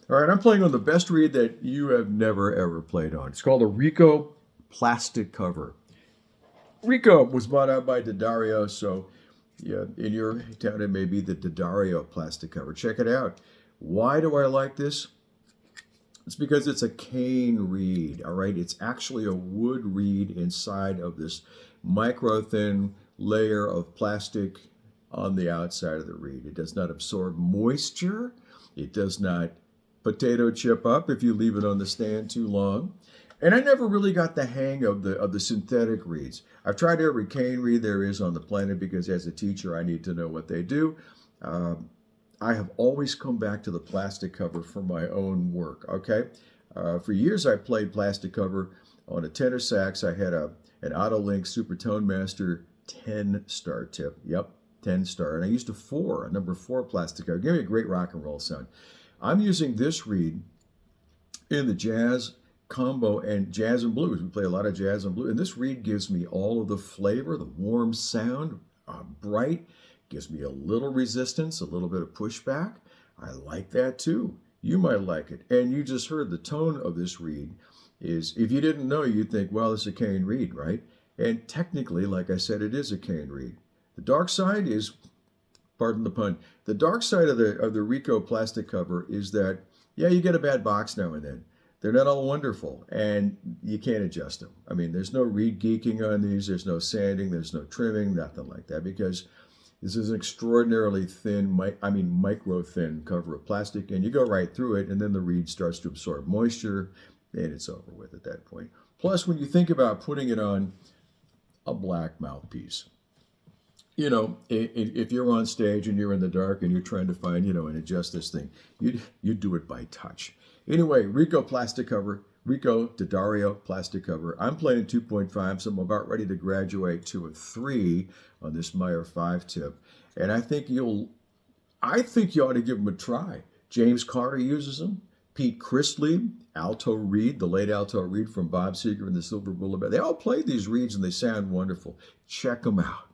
All right, I'm playing on the best reed that you have never ever played on. It's called a Rico Plasticcover. Rico was bought out by Daddario, so yeah, in your town it may be the Daddario Plasticcover. Check it out. Why do I like this? It's because it's a cane reed, all right? It's actually a wood reed inside of this micro thin layer of plastic on the outside of the reed. It does not absorb moisture. It does not potato chip up if you leave it on the stand too long. And I never really got the hang of the synthetic reeds. I've tried every cane reed there is on the planet because as a teacher I need to know what they do. I have always come back to the plastic cover for my own work, okay? For years I played plastic cover on a tenor sax. I had an Autolink Super Tone Master 10-star tip. Yep, 10-star. And I used a number 4 plastic cover. Give me a great rock and roll sound. I'm using this reed in the jazz combo and jazz and blues. We play a lot of jazz and blues. And this reed gives me all of the flavor, the warm sound, bright. Gives me a little resistance, a little bit of pushback. I like that too. You might like it. And you just heard the tone of this reed is, if you didn't know, you'd think, well, it's a cane reed, right? And technically, like I said, it is a cane reed. The dark side is, pardon the pun, the dark side of the Rico Plasticcover is that, yeah, you get a bad box now and then. They're not all wonderful, and you can't adjust them. I mean, there's no reed geeking on these. There's no sanding. There's no trimming, nothing like that, because this is an extraordinarily thin, micro thin cover of plastic, and you go right through it, and then the reed starts to absorb moisture, and it's over with at that point. Plus, when you think about putting it on a black mouthpiece, you know, if you're on stage and you're in the dark and you're trying to find, and adjust this thing, you do it by touch. Anyway, Rico Plasticcover, Rico Daddario Plasticcover. I'm playing 2.5, so I'm about ready to graduate to a 3 on this Meyer 5 tip. And I think you ought to give them a try. James Carter uses them. Pete Christley, alto reed, the late alto reed from Bob Seger and the Silver Bullet. They all play these reeds and they sound wonderful. Check them out.